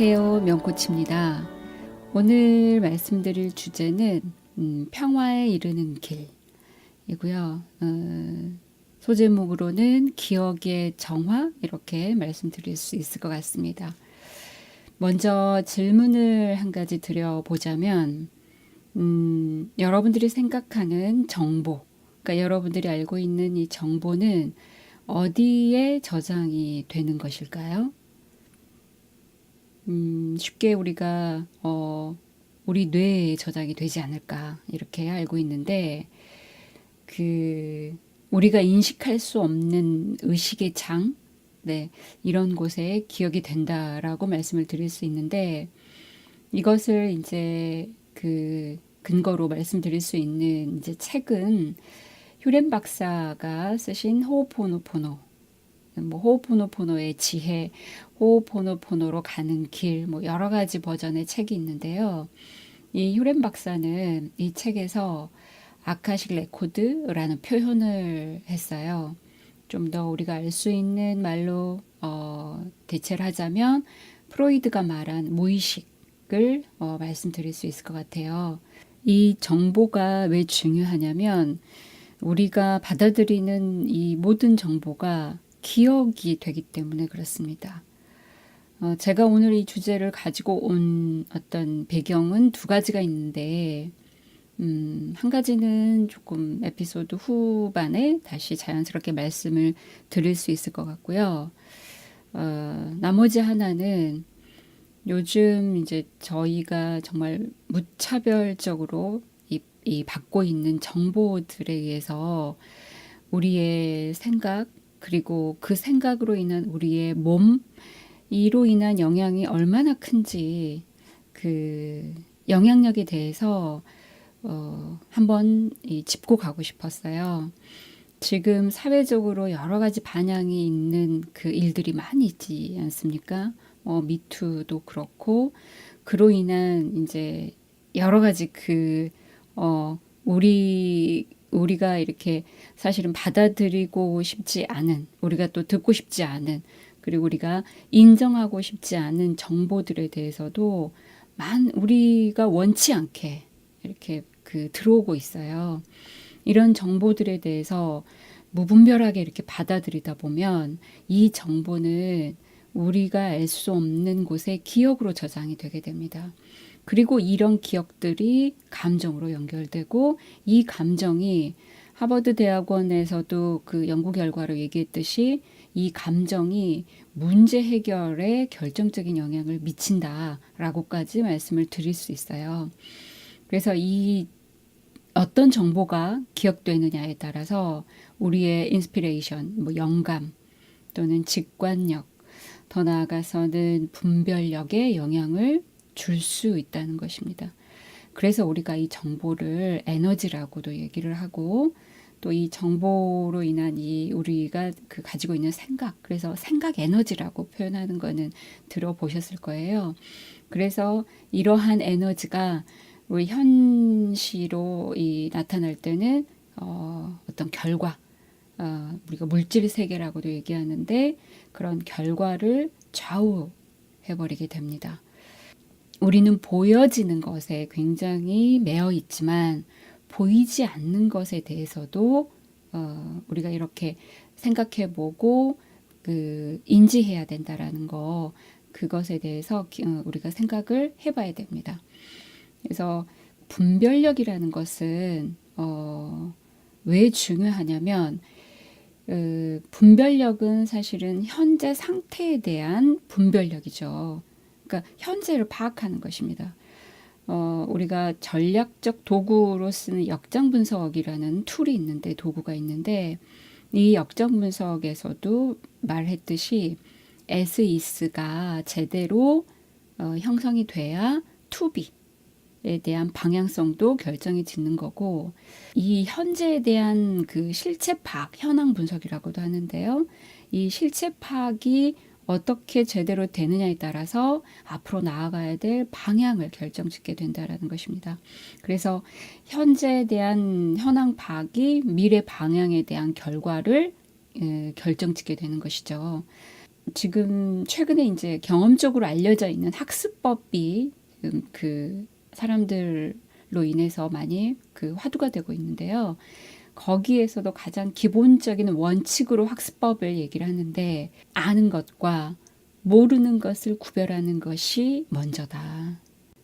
안녕하세요. 명코치입니다. 오늘 말씀드릴 주제는 평화에 이르는 길이고요. 소제목으로는 기억의 정화 이렇게 말씀드릴 수 있을 것 같습니다. 먼저 질문을 한 가지 드려보자면 여러분들이 생각하는 정보, 그러니까 여러분들이 알고 있는 이 정보는 어디에 저장이 되는 것일까요? 쉽게 우리가 우리 뇌에 저장이 되지 않을까 이렇게 알고 있는데 우리가 인식할 수 없는 의식의 장, 네, 이런 곳에 기억이 된다라고 말씀을 드릴 수 있는데 이것을 이제 근거로 말씀드릴 수 있는 이제 책은 휴렌 박사가 쓰신 호오포노포노, 호오포노포노의 지혜, 호오포노포노로 가는 길, 여러 가지 버전의 책이 있는데요. 이 휴렌 박사는 이 책에서 아카식 레코드라는 표현을 했어요. 좀 더 우리가 알 수 있는 말로 대체를 하자면 프로이드가 말한 무의식을 말씀드릴 수 있을 것 같아요. 이 정보가 왜 중요하냐면 우리가 받아들이는 이 모든 정보가 기억이 되기 때문에 그렇습니다. 제가 오늘 이 주제를 가지고 온 어떤 배경은 두 가지가 있는데 한 가지는 조금 에피소드 후반에 다시 자연스럽게 말씀을 드릴 수 있을 것 같고요. 나머지 하나는 요즘 이제 저희가 정말 무차별적으로 이 받고 있는 정보들에 의해서 우리의 생각, 그리고 그 생각으로 인한 우리의 몸, 이로 인한 영향이 얼마나 큰지 그 영향력에 대해서 한번 짚고 가고 싶었어요. 지금 사회적으로 여러 가지 반향이 있는 그 일들이 많이 있지 않습니까? 미투도 그렇고 그로 인한 이제 여러 가지 우리가 이렇게 사실은 받아들이고 싶지 않은, 우리가 또 듣고 싶지 않은, 그리고 우리가 인정하고 싶지 않은 정보들에 대해서도 우리가 원치 않게 이렇게 들어오고 있어요. 이런 정보들에 대해서 무분별하게 이렇게 받아들이다 보면 이 정보는 우리가 알 수 없는 곳에 기억으로 저장이 되게 됩니다. 그리고 이런 기억들이 감정으로 연결되고 이 감정이 하버드 대학원에서도 그 연구 결과로 얘기했듯이 이 감정이 문제 해결에 결정적인 영향을 미친다라고까지 말씀을 드릴 수 있어요. 그래서 이 어떤 정보가 기억되느냐에 따라서 우리의 인스피레이션, 영감 또는 직관력, 더 나아가서는 분별력에 영향을 줄 수 있다는 것입니다. 그래서 우리가 이 정보를 에너지라고도 얘기를 하고 또 이 정보로 인한 우리가 가지고 있는 생각, 그래서 생각 에너지라고 표현하는 거는 들어보셨을 거예요. 그래서 이러한 에너지가 우리 현시로 나타날 때는 어떤 결과, 우리가 물질 세계라고도 얘기하는데 그런 결과를 좌우해버리게 됩니다. 우리는 보여지는 것에 굉장히 매여 있지만 보이지 않는 것에 대해서도 우리가 이렇게 생각해보고 인지해야 된다라는 거, 그것에 대해서 우리가 생각을 해봐야 됩니다. 그래서 분별력이라는 것은 왜 중요하냐면 분별력은 사실은 현재 상태에 대한 분별력이죠. 그러니까 현재를 파악하는 것입니다. 우리가 전략적 도구로 쓰는 역장 분석이라는 툴이 있는데, 도구가 있는데 이 역장 분석에서도 말했듯이 as is가 제대로 형성이 돼야 to be에 대한 방향성도 결정이 짓는 거고, 이 현재에 대한 실체 파악, 현황 분석이라고도 하는데요. 이 실체 파악이 어떻게 제대로 되느냐에 따라서 앞으로 나아가야 될 방향을 결정짓게 된다는 것입니다. 그래서 현재에 대한 현황 파악이 미래 방향에 대한 결과를 결정짓게 되는 것이죠. 지금 최근에 이제 경험적으로 알려져 있는 학습법이 지금 그 사람들로 인해서 많이 그 화두가 되고 있는데요. 거기에서도 가장 기본적인 원칙으로 학습법을 얘기를 하는데, 아는 것과 모르는 것을 구별하는 것이 먼저다.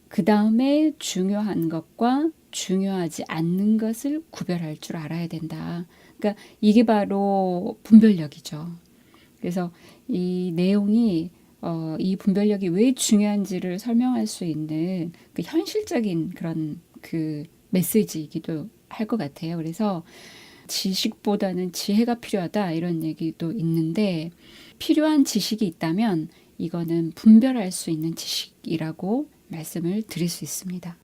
그 다음에 중요한 것과 중요하지 않는 것을 구별할 줄 알아야 된다. 그러니까 이게 바로 분별력이죠. 그래서 이 내용이 이 분별력이 왜 중요한지를 설명할 수 있는 그 현실적인 그런 그 메시지이기도 할 것 같아요. 그래서 지식보다는 지혜가 필요하다 이런 얘기도 있는데, 필요한 지식이 있다면 이거는 분별할 수 있는 지식이라고 말씀을 드릴 수 있습니다.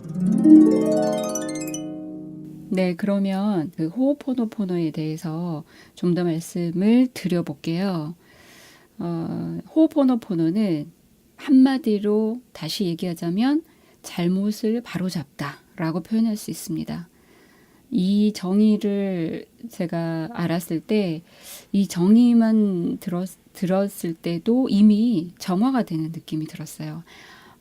네, 그러면 그 호호포노포노에 대해서 좀 더 말씀을 드려볼게요. 호호포노포노는 한마디로 다시 얘기하자면 잘못을 바로잡다라고 표현할 수 있습니다. 이 정의를 제가 알았을 때, 이 정의만 들었을 때도 이미 정화가 되는 느낌이 들었어요.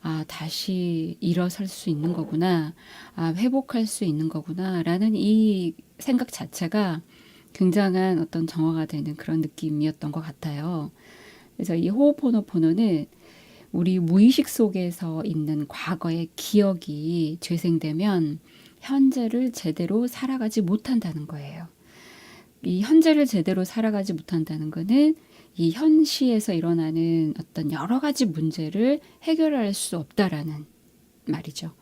아, 다시 일어설 수 있는 거구나. 아, 회복할 수 있는 거구나. 라는 이 생각 자체가 굉장한 어떤 정화가 되는 그런 느낌이었던 것 같아요. 그래서 이 호호포노포노는 우리 무의식 속에서 있는 과거의 기억이 재생되면 현재를 제대로 살아가지 못한다는 거예요. 이 현재를 제대로 살아가지 못한다는 것은 이 현시에서 일어나는 어떤 여러 가지 문제를 해결할 수 없다라는 말이죠.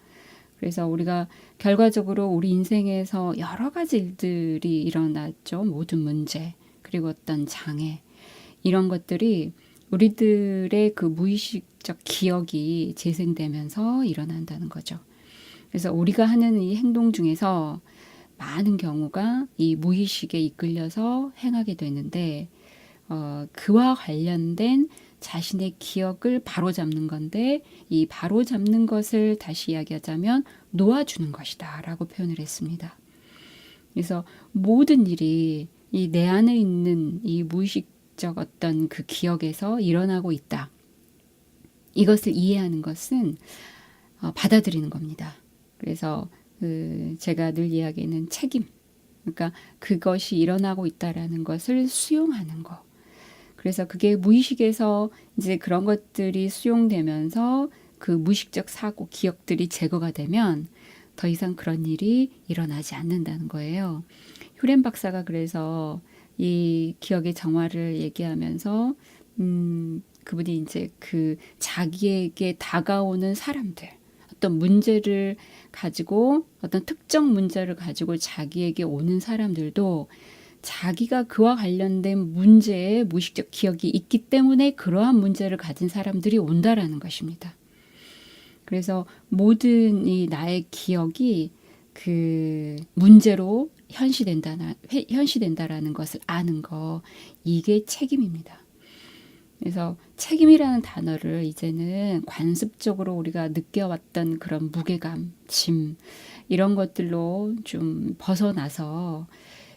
그래서 우리가 결과적으로 우리 인생에서 여러 가지 일들이 일어났죠. 모든 문제, 그리고 어떤 장애, 이런 것들이 우리들의 그 무의식적 기억이 재생되면서 일어난다는 거죠. 그래서 우리가 하는 이 행동 중에서 많은 경우가 이 무의식에 이끌려서 행하게 되는데, 그와 관련된 자신의 기억을 바로잡는 건데, 이 바로잡는 것을 다시 이야기하자면 놓아주는 것이다 라고 표현을 했습니다. 그래서 모든 일이 이 내 안에 있는 이 무의식적 어떤 그 기억에서 일어나고 있다. 이것을 이해하는 것은 받아들이는 겁니다. 그래서 제가 늘 이야기하는 책임, 그러니까 그것이 일어나고 있다라는 것을 수용하는 거. 그래서 그게 무의식에서 이제 그런 것들이 수용되면서 그 무의식적 사고, 기억들이 제거가 되면 더 이상 그런 일이 일어나지 않는다는 거예요. 휴렌 박사가 그래서 이 기억의 정화를 얘기하면서 그분이 이제 그 자기에게 다가오는 사람들, 어떤 문제를 가지고, 어떤 특정 문제를 가지고 자기에게 오는 사람들도 자기가 그와 관련된 문제에 무의식적 기억이 있기 때문에 그러한 문제를 가진 사람들이 온다라는 것입니다. 그래서 모든 이 나의 기억이 그 문제로 현시된다라는 것을 아는 거, 이게 책임입니다. 그래서 책임이라는 단어를 이제는 관습적으로 우리가 느껴왔던 그런 무게감, 짐, 이런 것들로 좀 벗어나서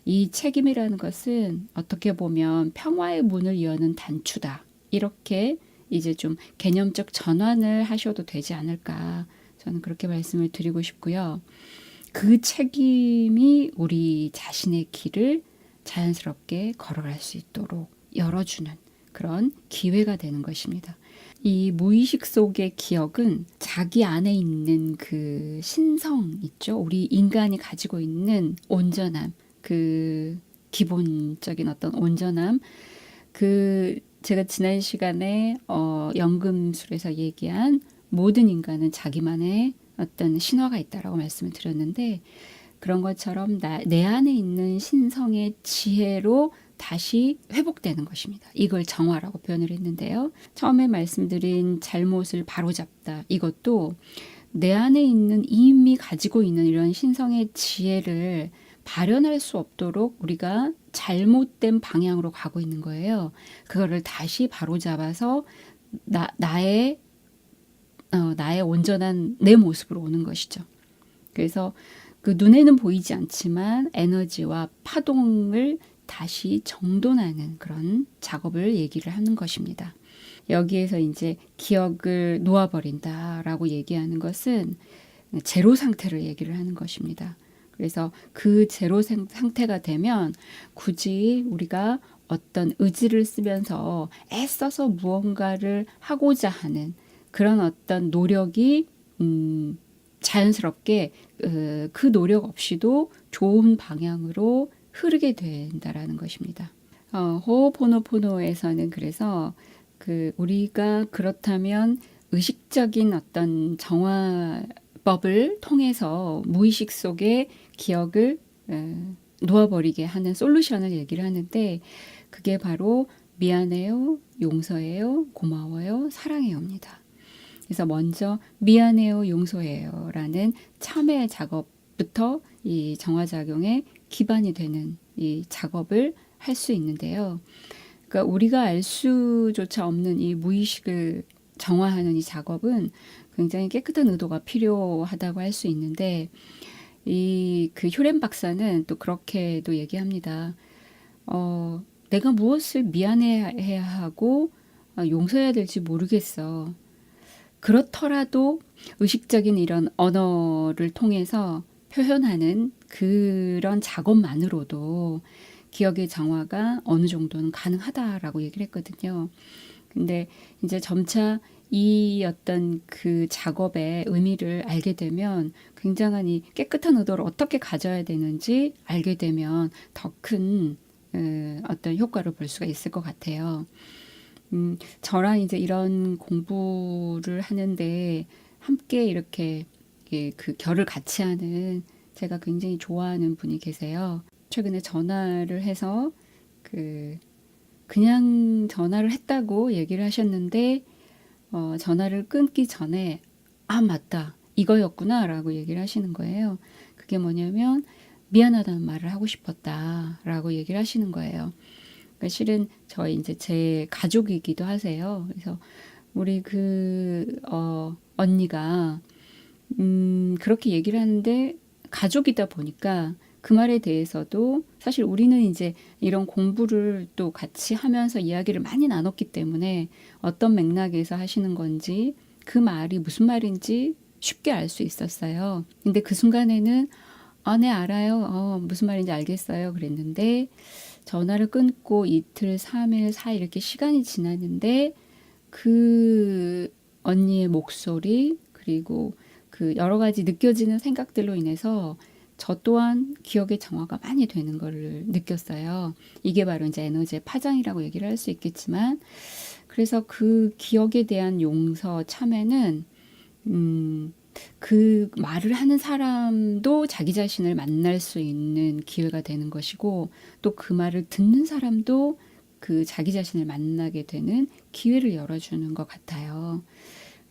이 책임이라는 것은 어떻게 보면 평화의 문을 여는 단추다. 이렇게 이제 좀 개념적 전환을 하셔도 되지 않을까. 저는 그렇게 말씀을 드리고 싶고요. 그 책임이 우리 자신의 길을 자연스럽게 걸어갈 수 있도록 열어주는 그런 기회가 되는 것입니다. 이 무의식 속의 기억은 자기 안에 있는 그 신성 있죠. 우리 인간이 가지고 있는 온전함, 그 기본적인 어떤 온전함, 그 제가 지난 시간에 연금술에서 얘기한 모든 인간은 자기만의 어떤 신화가 있다라고 말씀을 드렸는데, 그런 것처럼 내 안에 있는 신성의 지혜로 다시 회복되는 것입니다. 이걸 정화라고 표현을 했는데요. 처음에 말씀드린 잘못을 바로잡다, 이것도 내 안에 있는 이미 가지고 있는 이런 신성의 지혜를 발현할 수 없도록 우리가 잘못된 방향으로 가고 있는 거예요. 그거를 다시 바로잡아서 나의 온전한 내 모습으로 오는 것이죠. 그래서 그 눈에는 보이지 않지만 에너지와 파동을 다시 정돈하는 그런 작업을 얘기를 하는 것입니다. 여기에서 이제 기억을 놓아버린다라고 얘기하는 것은 제로 상태를 얘기를 하는 것입니다. 그래서 그 제로 상태가 되면 굳이 우리가 어떤 의지를 쓰면서 애써서 무언가를 하고자 하는 그런 어떤 노력이 자연스럽게 그 노력 없이도 좋은 방향으로 흐르게 된다라는 것입니다. 호호포노포노에서는 그래서 우리가 그렇다면 의식적인 어떤 정화법을 통해서 무의식 속에 기억을 놓아버리게 하는 솔루션을 얘기를 하는데 그게 바로 미안해요, 용서해요, 고마워요, 사랑해요입니다. 그래서 먼저 미안해요, 용서해요 라는 참회 작업부터 이 정화작용의 기반이 되는 이 작업을 할 수 있는데요. 그러니까 우리가 알 수조차 없는 이 무의식을 정화하는 이 작업은 굉장히 깨끗한 의도가 필요하다고 할 수 있는데 그 효렌 박사는 또 그렇게도 얘기합니다. 내가 무엇을 미안해해야 하고 용서해야 될지 모르겠어. 그렇더라도 의식적인 이런 언어를 통해서 표현하는 그런 작업만으로도 기억의 정화가 어느 정도는 가능하다라고 얘기를 했거든요. 근데 이제 점차 이 어떤 그 작업의 의미를 알게 되면 굉장한 이 깨끗한 의도를 어떻게 가져야 되는지 알게 되면 더 큰 어떤 효과를 볼 수가 있을 것 같아요. 저랑 이제 이런 공부를 하는데 함께 이렇게 그 결을 같이 하는 제가 굉장히 좋아하는 분이 계세요. 최근에 전화를 해서 그냥 전화를 했다고 얘기를 하셨는데 전화를 끊기 전에 맞다 이거였구나 라고 얘기를 하시는 거예요. 그게 뭐냐면 미안하다는 말을 하고 싶었다 라고 얘기를 하시는 거예요. 그러니까 실은 저희 이제 제 가족이기도 하세요. 그래서 우리 언니가 그렇게 얘기를 하는데 가족이다 보니까 그 말에 대해서도 사실 우리는 이제 이런 공부를 또 같이 하면서 이야기를 많이 나눴기 때문에 어떤 맥락에서 하시는 건지 그 말이 무슨 말인지 쉽게 알 수 있었어요. 근데 그 순간에는 네 알아요. 무슨 말인지 알겠어요. 그랬는데 전화를 끊고 이틀, 3일, 4일 이렇게 시간이 지났는데 그 언니의 목소리 그리고 그 여러 가지 느껴지는 생각들로 인해서 저 또한 기억의 정화가 많이 되는 거를 느꼈어요. 이게 바로 이제 에너지의 파장이라고 얘기를 할 수 있겠지만 그래서 그 기억에 대한 용서, 참회는 그 말을 하는 사람도 자기 자신을 만날 수 있는 기회가 되는 것이고 또 그 말을 듣는 사람도 그 자기 자신을 만나게 되는 기회를 열어주는 것 같아요.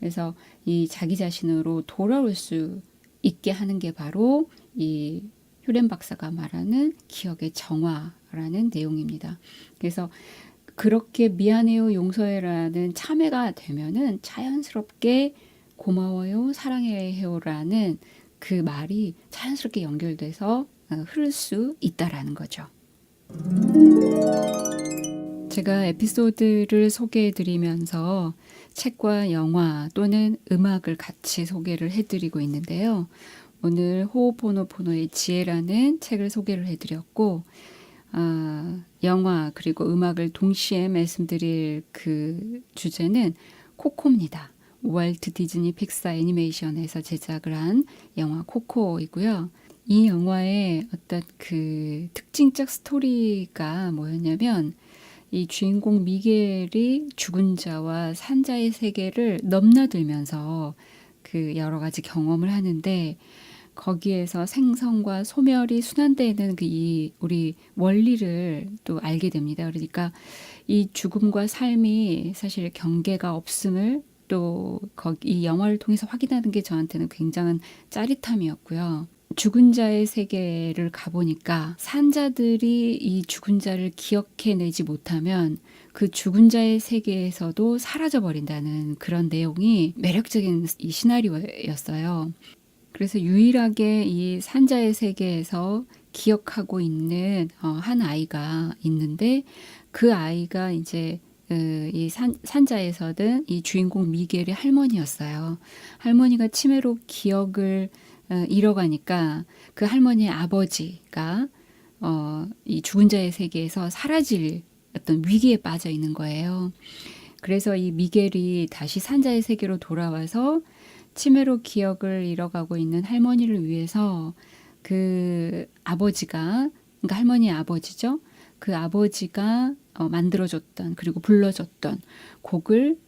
그래서 이 자기 자신으로 돌아올 수 있게 하는 게 바로 이 효렌 박사가 말하는 기억의 정화라는 내용입니다. 그래서 그렇게 미안해요, 용서해라는 참회가 되면은 자연스럽게 고마워요, 사랑해요라는 그 말이 자연스럽게 연결돼서 흐를 수 있다라는 거죠. 제가 에피소드를 소개해드리면서 책과 영화 또는 음악을 같이 소개를 해드리고 있는데요. 오늘 호호포노포노의 지혜라는 책을 소개를 해드렸고 영화 그리고 음악을 동시에 말씀드릴 그 주제는 코코입니다. 월트 디즈니 픽사 애니메이션에서 제작을 한 영화 코코이고요. 이 영화의 어떤 그 특징적 스토리가 뭐였냐면 이 주인공 미겔이 죽은 자와 산자의 세계를 넘나들면서 그 여러 가지 경험을 하는데 거기에서 생성과 소멸이 순환되는 우리 원리를 또 알게 됩니다. 그러니까 이 죽음과 삶이 사실 경계가 없음을 또 이 영화를 통해서 확인하는 게 저한테는 굉장한 짜릿함이었고요. 죽은 자의 세계를 가보니까 산자들이 이 죽은 자를 기억해내지 못하면 그 죽은 자의 세계에서도 사라져버린다는 그런 내용이 매력적인 이 시나리오였어요. 그래서 유일하게 이 산자의 세계에서 기억하고 있는 한 아이가 있는데 그 아이가 이제 이 산자에서는 이 주인공 미겔의 할머니였어요. 할머니가 치매로 기억을 잃어가니까 그 할머니의 아버지가 이 죽은 자의 세계에서 사라질 어떤 위기에 빠져 있는 거예요. 그래서 이 미겔이 다시 산자의 세계로 돌아와서 치매로 기억을 잃어가고 있는 할머니를 위해서 그 아버지가, 그러니까 할머니의 아버지죠. 그 아버지가 만들어줬던 그리고 불러줬던 곡을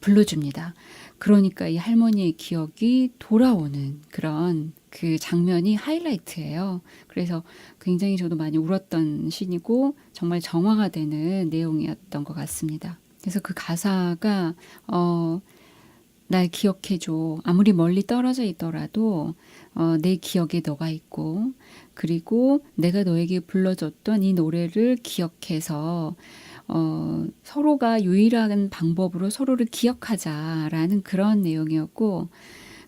불러줍니다. 그러니까 이 할머니의 기억이 돌아오는 그런 그 장면이 하이라이트예요. 그래서 굉장히 저도 많이 울었던 씬이고 정말 정화가 되는 내용이었던 것 같습니다. 그래서 그 가사가 날 기억해줘. 아무리 멀리 떨어져 있더라도 내 기억에 너가 있고, 그리고 내가 너에게 불러줬던 이 노래를 기억해서 서로가 유일한 방법으로 서로를 기억하자라는 그런 내용이었고,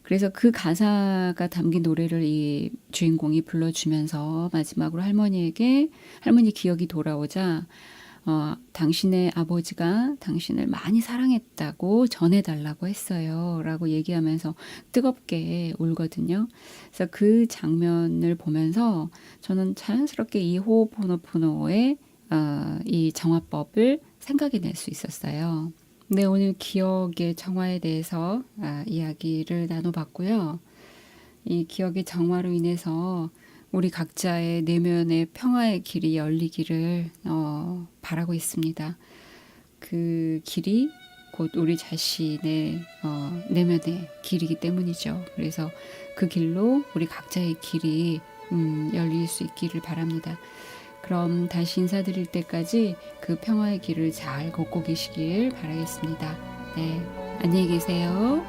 그래서 그 가사가 담긴 노래를 이 주인공이 불러주면서 마지막으로 할머니에게 할머니 기억이 돌아오자 당신의 아버지가 당신을 많이 사랑했다고 전해달라고 했어요. 라고 얘기하면서 뜨겁게 울거든요. 그래서 그 장면을 보면서 저는 자연스럽게 이 호호포노포노의 이 정화법을 생각해낼 수 있었어요. 네, 오늘 기억의 정화에 대해서 이야기를 나눠봤고요. 이 기억의 정화로 인해서 우리 각자의 내면의 평화의 길이 열리기를 바라고 있습니다. 그 길이 곧 우리 자신의 내면의 길이기 때문이죠. 그래서 그 길로 우리 각자의 길이 열릴 수 있기를 바랍니다. 그럼 다시 인사드릴 때까지 그 평화의 길을 잘 걷고 계시길 바라겠습니다. 네, 안녕히 계세요.